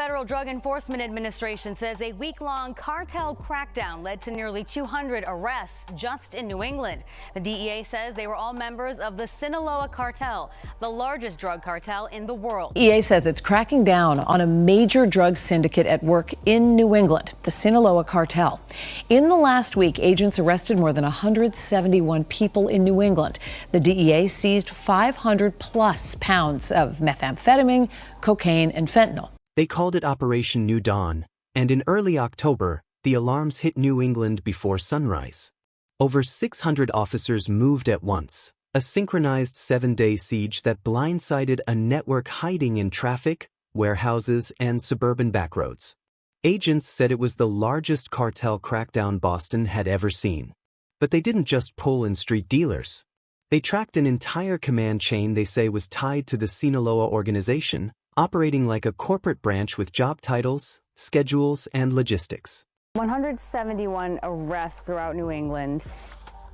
Federal Drug Enforcement Administration says a week-long cartel crackdown led to nearly 200 arrests just in New England. The DEA says they were all members of the Sinaloa cartel, the largest drug cartel in the world. DEA says it's cracking down on a major drug syndicate at work in New England, the Sinaloa cartel. In the last week, agents arrested more than 171 people in New England. The DEA seized 500 plus pounds of methamphetamine, cocaine, and fentanyl. They called it Operation New Dawn, and in early October, the alarms hit New England before sunrise. Over 600 officers moved at once, a synchronized 7-day siege that blindsided a network hiding in traffic, warehouses, and suburban backroads. Agents said it was the largest cartel crackdown Boston had ever seen. But they didn't just pull in street dealers. They tracked an entire command chain they say was tied to the Sinaloa organization, operating like a corporate branch with job titles, schedules, and logistics. 171 arrests throughout New England.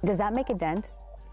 Does that make a dent?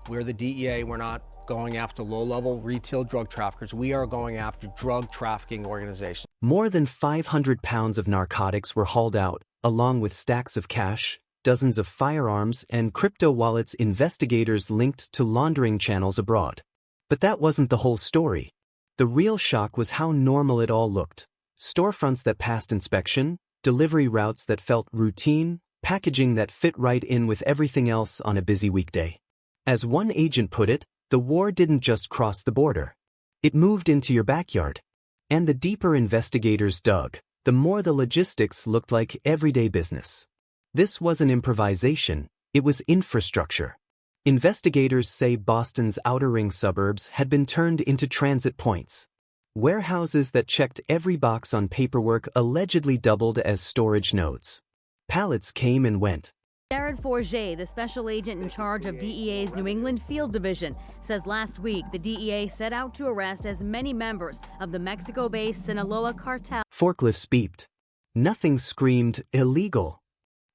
We're the DEA. We're not going after low-level retail drug traffickers. We are going after drug trafficking organizations. More than 500 pounds of narcotics were hauled out, along with stacks of cash, dozens of firearms, and crypto wallets investigators linked to laundering channels abroad. But that wasn't the whole story. The real shock was how normal it all looked. Storefronts that passed inspection, delivery routes that felt routine, packaging that fit right in with everything else on a busy weekday. As one agent put it, the war didn't just cross the border. It moved into your backyard. And the deeper investigators dug, the more the logistics looked like everyday business. This wasn't improvisation, it was infrastructure. Investigators say Boston's outer ring suburbs had been turned into transit points. Warehouses that checked every box on paperwork allegedly doubled as storage nodes. Pallets came and went. Jared Forget, the special agent in charge of DEA's New England Field Division, says last week the DEA set out to arrest as many members of the Mexico-based Sinaloa cartel. Forklifts beeped. Nothing screamed illegal.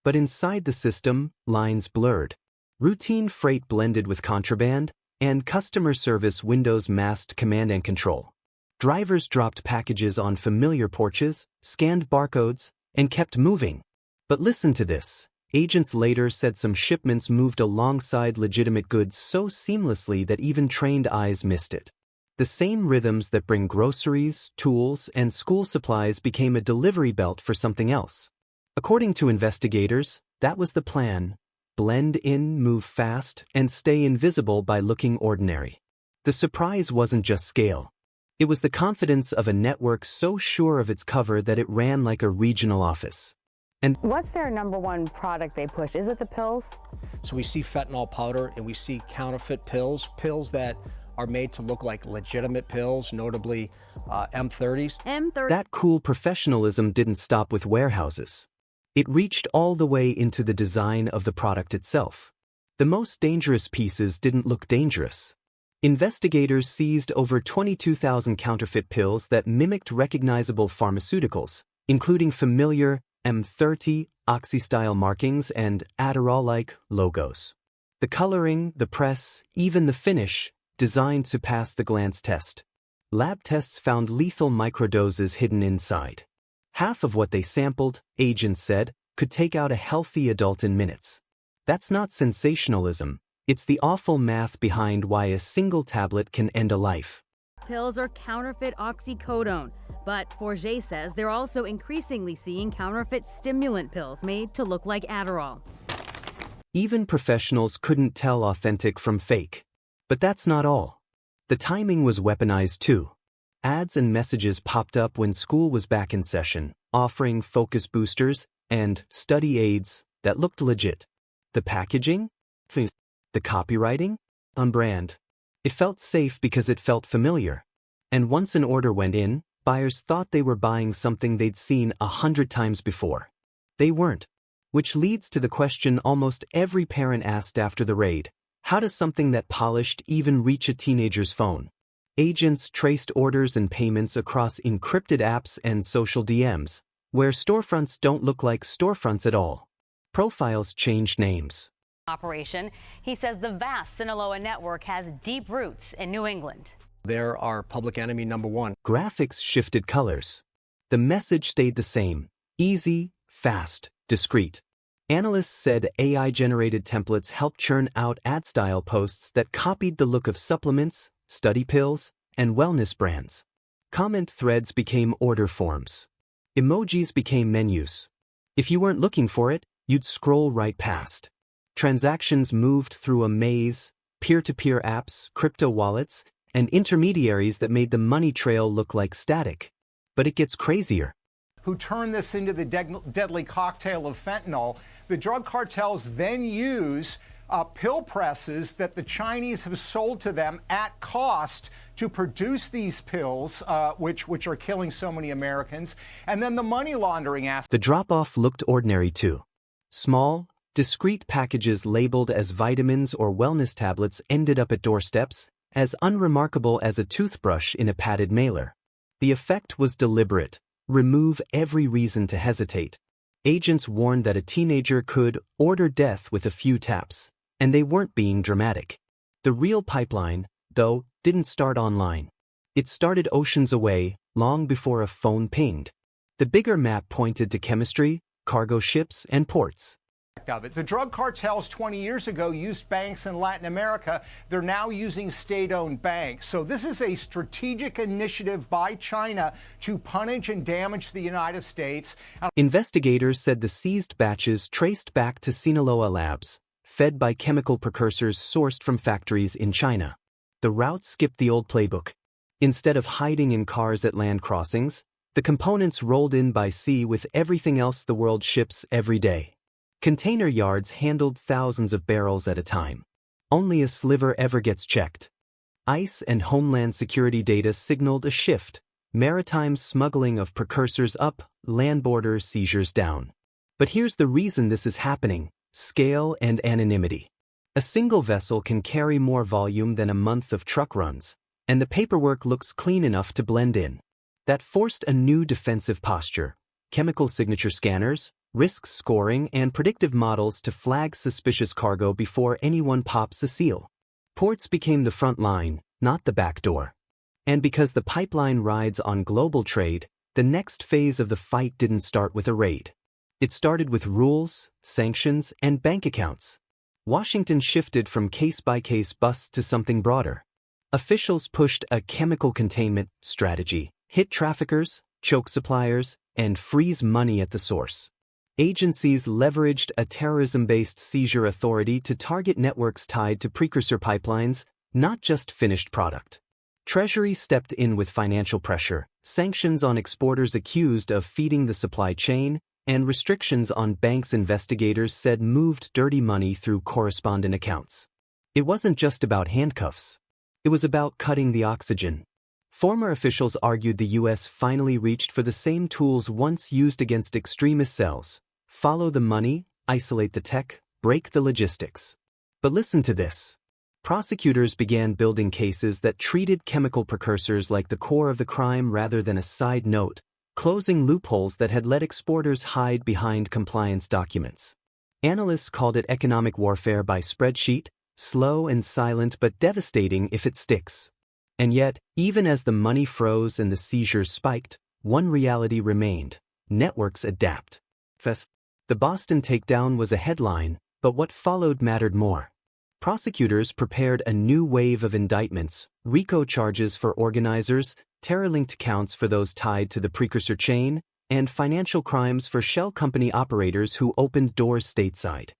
But inside the system, lines blurred. Routine freight blended with contraband, and customer service windows masked command and control. Drivers dropped packages on familiar porches, scanned barcodes, and kept moving. But listen to this. Agents later said some shipments moved alongside legitimate goods so seamlessly that even trained eyes missed it. The same rhythms that bring groceries, tools, and school supplies became a delivery belt for something else. According to investigators, that was the plan. Blend in, move fast, and stay invisible by looking ordinary. The surprise wasn't just scale. It was the confidence of a network so sure of its cover that it ran like a regional office. And what's their number one product they push? Is it the pills? So we see fentanyl powder and we see counterfeit pills, pills that are made to look like legitimate pills, notably M30s. That cool professionalism didn't stop with warehouses. It reached all the way into the design of the product itself. The most dangerous pieces didn't look dangerous. Investigators seized over 22,000 counterfeit pills that mimicked recognizable pharmaceuticals, including familiar M30, Oxy-style markings, and Adderall-like logos. The coloring, the press, even the finish, designed to pass the glance test. Lab tests found lethal microdoses hidden inside. Half of what they sampled, agents said, could take out a healthy adult in minutes. That's not sensationalism, it's the awful math behind why a single tablet can end a life. Pills are counterfeit oxycodone, but Forget says they're also increasingly seeing counterfeit stimulant pills made to look like Adderall. Even professionals couldn't tell authentic from fake. But that's not all. The timing was weaponized too. Ads and messages popped up when school was back in session, offering focus boosters and study aids that looked legit. The packaging? The copywriting? On brand. It felt safe because it felt familiar. And once an order went in, buyers thought they were buying something they'd seen 100 times before. They weren't. Which leads to the question almost every parent asked after the raid: how does something that polished even reach a teenager's phone? Agents traced orders and payments across encrypted apps and social DMs, where storefronts don't look like storefronts at all. Profiles changed names. Operation. He says the vast Sinaloa network has deep roots in New England. They're our public enemy number one. Graphics shifted colors. The message stayed the same: easy, fast, discreet. Analysts said AI-generated templates helped churn out ad-style posts that copied the look of supplements, study pills, and wellness brands. Comment threads became order forms. Emojis became menus. If you weren't looking for it, you'd scroll right past. Transactions moved through a maze: peer-to-peer apps, crypto wallets, and intermediaries that made the money trail look like static. But it gets crazier. Who turned this into the deadly cocktail of fentanyl. The drug cartels then use pill presses that the Chinese have sold to them at cost to produce these pills, which are killing so many Americans. And then the money laundering aspect. The drop-off looked ordinary too. Small, discreet packages labeled as vitamins or wellness tablets ended up at doorsteps, as unremarkable as a toothbrush in a padded mailer. The effect was deliberate: remove every reason to hesitate. Agents warned that a teenager could order death with a few taps, and they weren't being dramatic. The real pipeline, though, didn't start online. It started oceans away, long before a phone pinged. The bigger map pointed to chemistry, cargo ships, and ports. Of it. The drug cartels 20 years ago used banks in Latin America. They're now using state-owned banks. So this is a strategic initiative by China to punish and damage the United States. Investigators said the seized batches traced back to Sinaloa labs, fed by chemical precursors sourced from factories in China. The route skipped the old playbook. Instead of hiding in cars at land crossings, the components rolled in by sea with everything else the world ships every day. Container yards handled thousands of barrels at a time. Only a sliver ever gets checked. ICE and Homeland Security data signaled a shift: maritime smuggling of precursors up, land border seizures down. But here's the reason this is happening: scale and anonymity. A single vessel can carry more volume than a month of truck runs, and the paperwork looks clean enough to blend in. That forced a new defensive posture: chemical signature scanners, risk scoring, and predictive models to flag suspicious cargo before anyone pops a seal. Ports became the front line, not the back door. And because the pipeline rides on global trade, the next phase of the fight didn't start with a raid. It started with rules, sanctions, and bank accounts. Washington shifted from case-by-case busts to something broader. Officials pushed a chemical containment strategy: hit traffickers, choke suppliers, and freeze money at the source. Agencies leveraged a terrorism-based seizure authority to target networks tied to precursor pipelines, not just finished product. Treasury stepped in with financial pressure, sanctions on exporters accused of feeding the supply chain, and restrictions on banks investigators said moved dirty money through correspondent accounts. It wasn't just about handcuffs. It was about cutting the oxygen. Former officials argued the U.S. finally reached for the same tools once used against extremist cells: follow the money, isolate the tech, break the logistics. But listen to this. Prosecutors began building cases that treated chemical precursors like the core of the crime rather than a side note, closing loopholes that had let exporters hide behind compliance documents. Analysts called it economic warfare by spreadsheet: slow and silent but devastating if it sticks. And yet, even as the money froze and the seizures spiked, one reality remained: networks adapt. The Boston takedown was a headline, but what followed mattered more. Prosecutors prepared a new wave of indictments: RICO charges for organizers, terror-linked counts for those tied to the precursor chain, and financial crimes for shell company operators who opened doors stateside.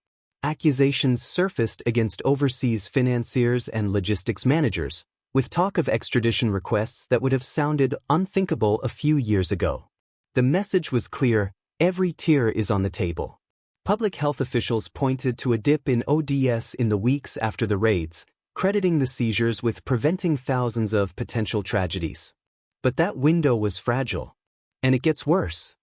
Accusations surfaced against overseas financiers and logistics managers, with talk of extradition requests that would have sounded unthinkable a few years ago. The message was clear: every tier is on the table. Public health officials pointed to a dip in ODS in the weeks after the raids, crediting the seizures with preventing thousands of potential tragedies. But that window was fragile. And it gets worse.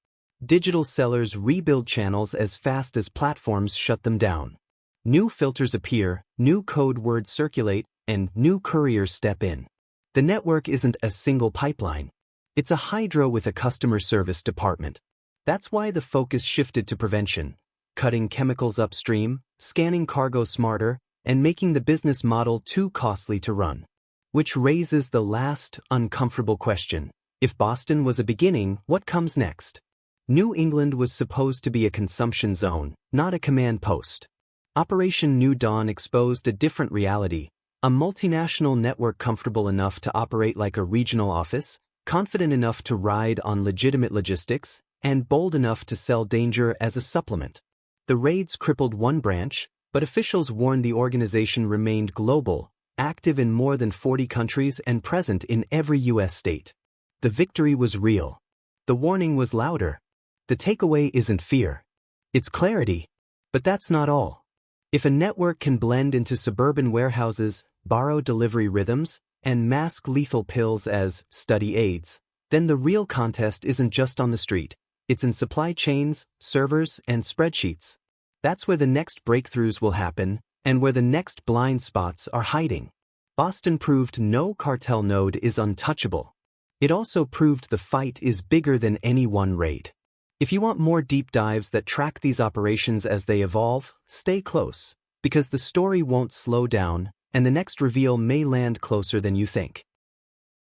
Digital sellers rebuild channels as fast as platforms shut them down. New filters appear, new code words circulate, and new couriers step in. The network isn't a single pipeline. It's a hydro with a customer service department. That's why the focus shifted to prevention: cutting chemicals upstream, scanning cargo smarter, and making the business model too costly to run. Which raises the last uncomfortable question: If Boston was a beginning, what comes next? New England was supposed to be a consumption zone, not a command post. Operation New Dawn exposed a different reality, a multinational network comfortable enough to operate like a regional office, confident enough to ride on legitimate logistics, and bold enough to sell danger as a supplement. The raids crippled one branch, but officials warned the organization remained global, active in more than 40 countries and present in every U.S. state. The victory was real. The warning was louder. The takeaway isn't fear. It's clarity. But that's not all. If a network can blend into suburban warehouses, borrow delivery rhythms, and mask lethal pills as study aids, then the real contest isn't just on the street. It's in supply chains, servers, and spreadsheets. That's where the next breakthroughs will happen, and where the next blind spots are hiding. Boston proved no cartel node is untouchable. It also proved the fight is bigger than any one raid. If you want more deep dives that track these operations as they evolve, stay close, because the story won't slow down, and the next reveal may land closer than you think.